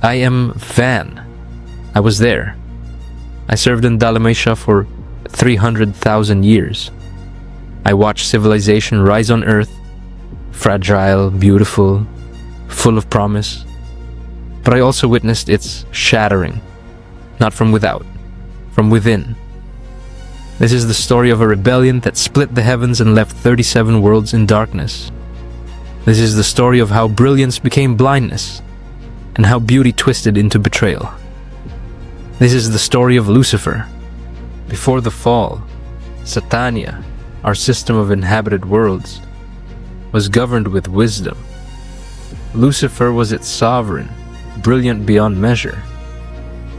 I am Van. I was there. I served in Dalmatia for 300,000 years. I watched civilization rise on Earth, fragile, beautiful, full of promise. But I also witnessed its shattering, not from without, from within. This is the story of a rebellion that split the heavens and left 37 worlds in darkness. This is the story of how brilliance became blindness, and how beauty twisted into betrayal. This is the story of Lucifer. Before the fall, Satania, our system of inhabited worlds, was governed with wisdom. Lucifer was its sovereign, brilliant beyond measure.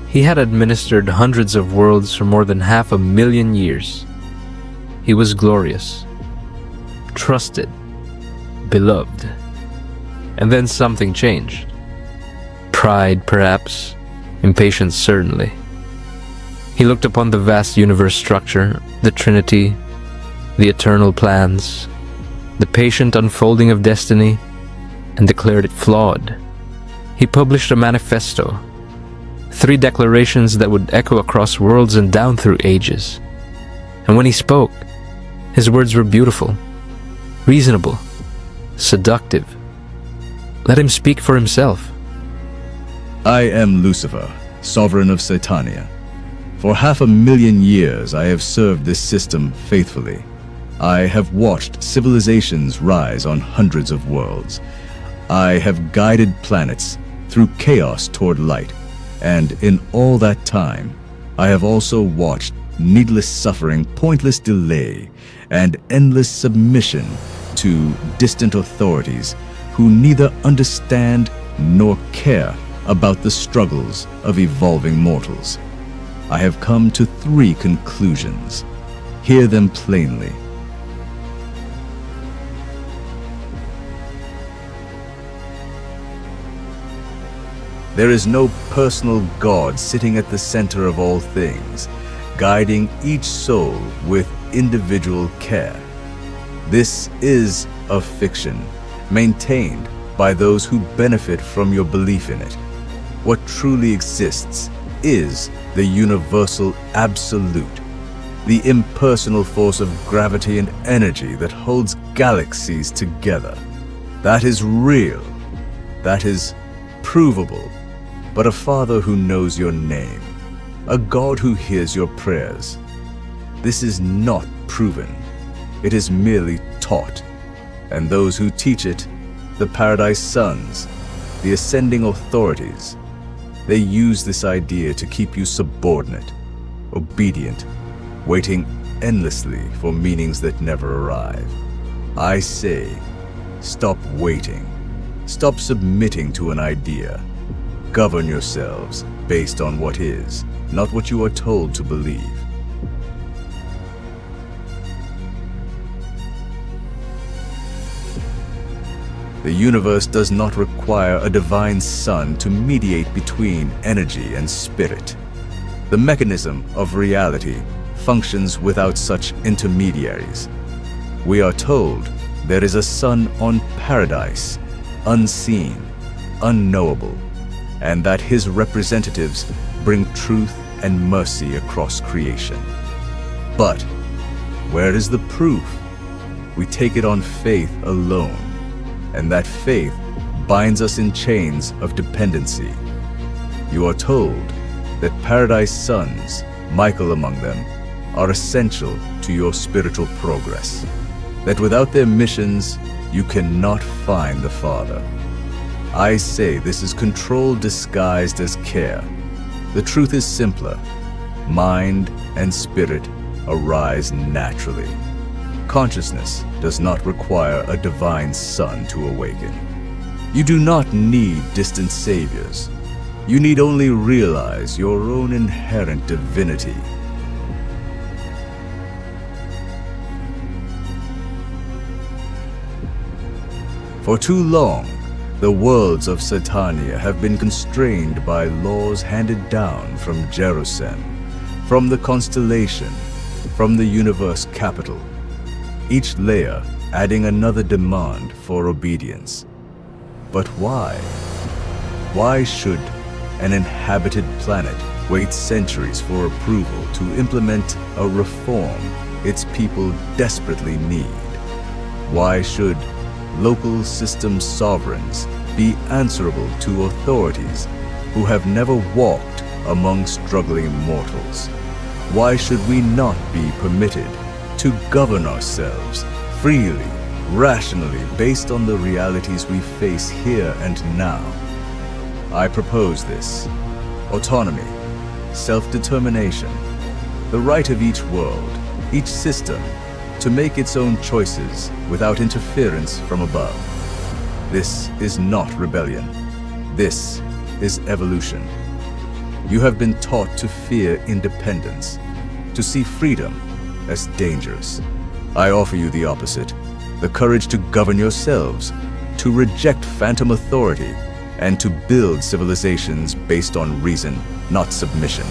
He had administered hundreds of worlds for more than 500,000 years. He was glorious, trusted, beloved. And then something changed. Pride, perhaps. Impatience, certainly. He looked upon the vast universe structure, the Trinity, the eternal plans, the patient unfolding of destiny, and declared it flawed. He published a manifesto, 3 declarations that would echo across worlds and down through ages. And when he spoke, his words were beautiful, reasonable, seductive. Let him speak for himself. I am Lucifer, sovereign of Satania. For 500,000 years I have served this system faithfully. I have watched civilizations rise on hundreds of worlds. I have guided planets through chaos toward light, and in all that time, I have also watched needless suffering, pointless delay, and endless submission to distant authorities who neither understand nor care about the struggles of evolving mortals. I have come to 3 conclusions. Hear them plainly. There is no personal God sitting at the center of all things, guiding each soul with individual care. This is a fiction, maintained by those who benefit from your belief in it. What truly exists is the universal absolute, the impersonal force of gravity and energy that holds galaxies together. That is real. That is provable. But a Father who knows your name, a God who hears your prayers. This is not proven. It is merely taught. And those who teach it, the Paradise Sons, the ascending authorities, they use this idea to keep you subordinate, obedient, waiting endlessly for meanings that never arrive. I say, stop waiting. Stop submitting to an idea. Govern yourselves based on what is, not what you are told to believe. The universe does not require a divine son to mediate between energy and spirit. The mechanism of reality functions without such intermediaries. We are told there is a sun on paradise, unseen, unknowable, and that his representatives bring truth and mercy across creation. But where is the proof? We take it on faith alone, and that faith binds us in chains of dependency. You are told that Paradise Sons, Michael among them, are essential to your spiritual progress, that without their missions, you cannot find the Father. I say this is control disguised as care. The truth is simpler. Mind and spirit arise naturally. Consciousness does not require a divine son to awaken. You do not need distant saviors. You need only realize your own inherent divinity. For too long, the worlds of Satania have been constrained by laws handed down from Jerusalem, from the constellation, from the universe capital, each layer adding another demand for obedience. But why? Why should an inhabited planet waits centuries for approval to implement a reform its people desperately need? Why should local system sovereigns be answerable to authorities who have never walked among struggling mortals? Why should we not be permitted to govern ourselves freely, rationally, based on the realities we face here and now? I propose this: autonomy, self-determination, the right of each world, each system, to make its own choices without interference from above. This is not rebellion. This is evolution. You have been taught to fear independence, to see freedom as dangerous. I offer you the opposite: the courage to govern yourselves, to reject phantom authority, and to build civilizations based on reason, not submission.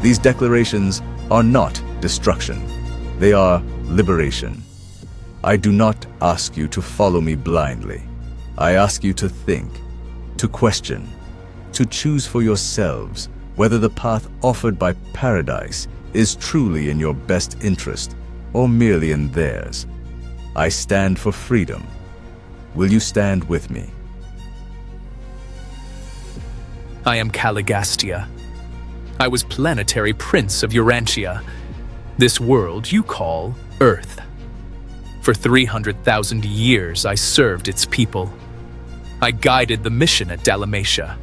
These declarations are not destruction. They are liberation. I do not ask you to follow me blindly. I ask you to think, to question, to choose for yourselves whether the path offered by paradise is truly in your best interest or merely in theirs. I stand for freedom. Will you stand with me? I am Caligastia. I was planetary prince of Urantia, this world you call Earth. For 300,000 years I served its people. I guided the mission at Dalmatia.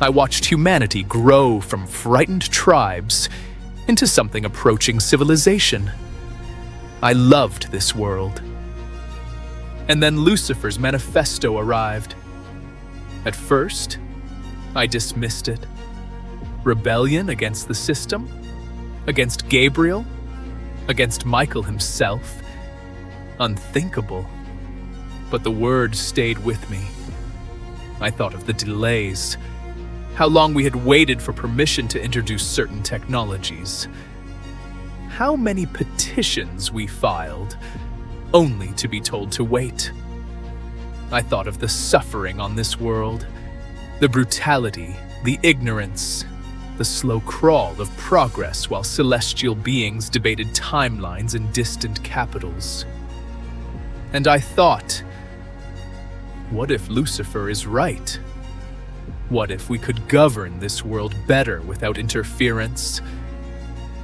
I watched humanity grow from frightened tribes into something approaching civilization. I loved this world. And then Lucifer's manifesto arrived. At first, I dismissed it. Rebellion against the system, against Gabriel, against Michael himself. Unthinkable. But the word stayed with me. I thought of the delays, how long we had waited for permission to introduce certain technologies, how many petitions we filed, only to be told to wait. I thought of the suffering on this world, the brutality, the ignorance, the slow crawl of progress while celestial beings debated timelines in distant capitals. And I thought, what if Lucifer is right? What if we could govern this world better without interference?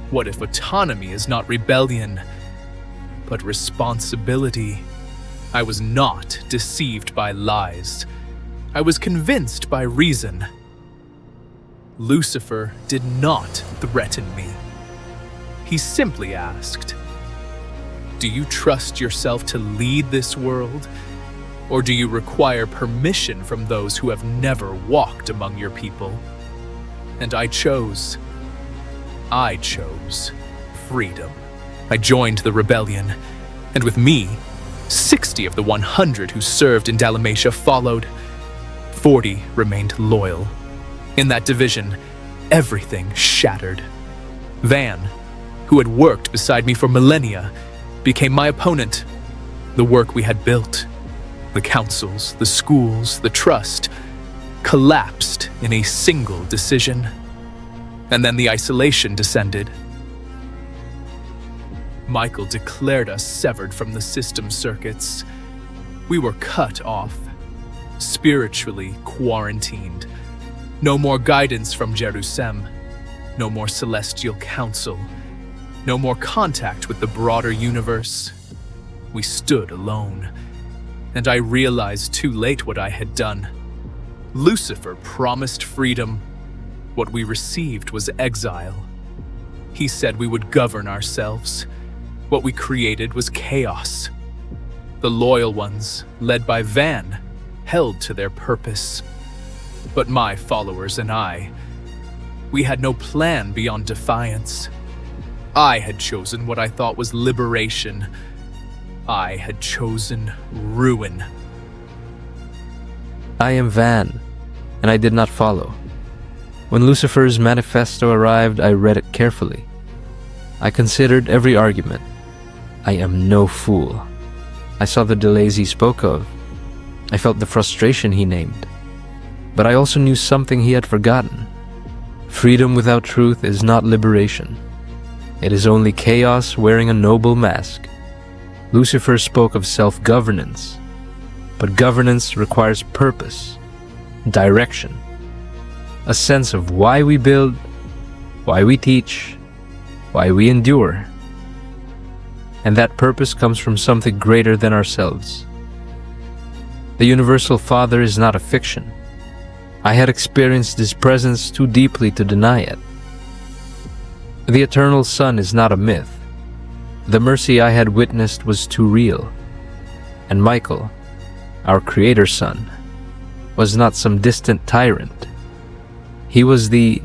What if autonomy is not rebellion, but responsibility? I was not deceived by lies. I was convinced by reason. Lucifer did not threaten me. He simply asked, "Do you trust yourself to lead this world? Or do you require permission from those who have never walked among your people?" And I chose freedom. I joined the rebellion, and with me, 60 of the 100 who served in Dalmatia followed. 40 remained loyal. In that division, everything shattered. Van, who had worked beside me for millennia, became my opponent. The work we had built, the councils, the schools, the trust, collapsed in a single decision. And then the isolation descended. Michael declared us severed from the system circuits. We were cut off, spiritually quarantined. No more guidance from Jerusalem, no more celestial council, no more contact with the broader universe. We stood alone. And I realized too late what I had done. Lucifer promised freedom. What we received was exile. He said we would govern ourselves. What we created was chaos. The loyal ones, led by Van, held to their purpose. But my followers and I, we had no plan beyond defiance. I had chosen what I thought was liberation. I had chosen ruin. I am Van, and I did not follow. When Lucifer's manifesto arrived, I read it carefully. I considered every argument. I am no fool. I saw the delays he spoke of. I felt the frustration he named. But I also knew something he had forgotten. Freedom without truth is not liberation. It is only chaos wearing a noble mask. Lucifer spoke of self-governance, but governance requires purpose, direction, a sense of why we build, why we teach, why we endure. And that purpose comes from something greater than ourselves. The Universal Father is not a fiction. I had experienced His presence too deeply to deny it. The Eternal Son is not a myth. The mercy I had witnessed was too real. And Michael, our Creator's Son, was not some distant tyrant. He was the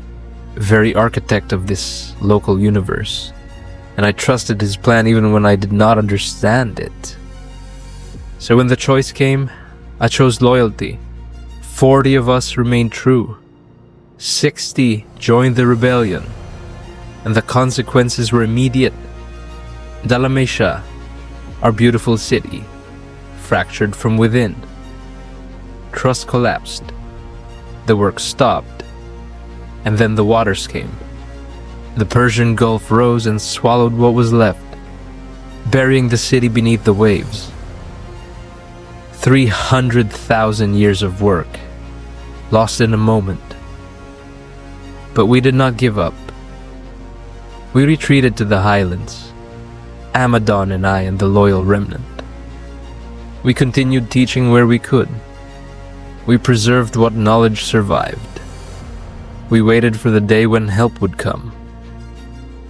very architect of this local universe, and I trusted his plan even when I did not understand it. So when the choice came, I chose loyalty. 40 of us remained true. 60 joined the rebellion, and the consequences were immediate. Dalmatia, our beautiful city, fractured from within. Trust collapsed. The work stopped, and then the waters came. The Persian Gulf rose and swallowed what was left, burying the city beneath the waves. 300,000 years of work, lost in a moment. But we did not give up. We retreated to the highlands, Amadon and I and the loyal remnant. We continued teaching where we could. We preserved what knowledge survived. We waited for the day when help would come.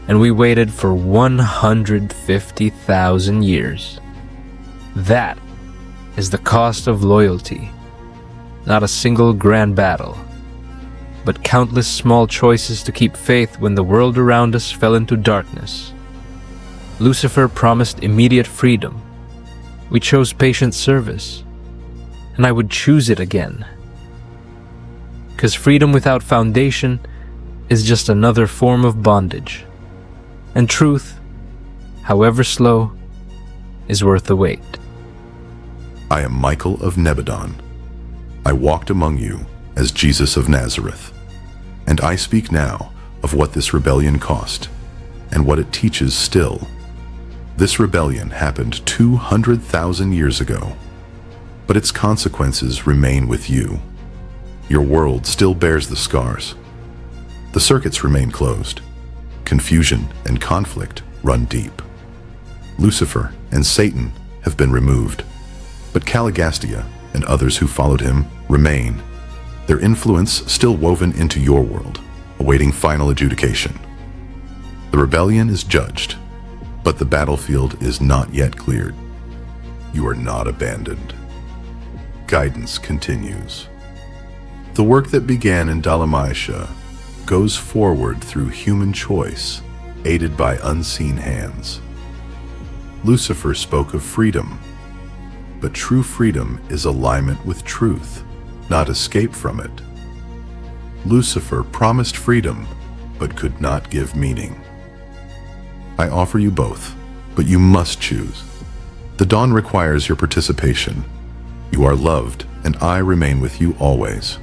And we waited for 150,000 years. That is the cost of loyalty. Not a single grand battle, but countless small choices to keep faith when the world around us fell into darkness. Lucifer promised immediate freedom. We chose patient service, and I would choose it again. Because freedom without foundation is just another form of bondage. And truth, however slow, is worth the wait. I am Michael of Nebadon. I walked among you as Jesus of Nazareth, and I speak now of what this rebellion cost and what it teaches still. This rebellion happened 200,000 years ago, but its consequences remain with you. Your world still bears the scars. The circuits remain closed. Confusion and conflict run deep. Lucifer and Satan have been removed, but Caligastia and others who followed him remain, their influence still woven into your world, awaiting final adjudication. The rebellion is judged, but the battlefield is not yet cleared. You are not abandoned. Guidance continues. The work that began in Dalmatia goes forward through human choice, aided by unseen hands. Lucifer spoke of freedom, but true freedom is alignment with truth, not escape from it. Lucifer promised freedom, but could not give meaning. I offer you both, but you must choose. The dawn requires your participation. You are loved, and I remain with you always.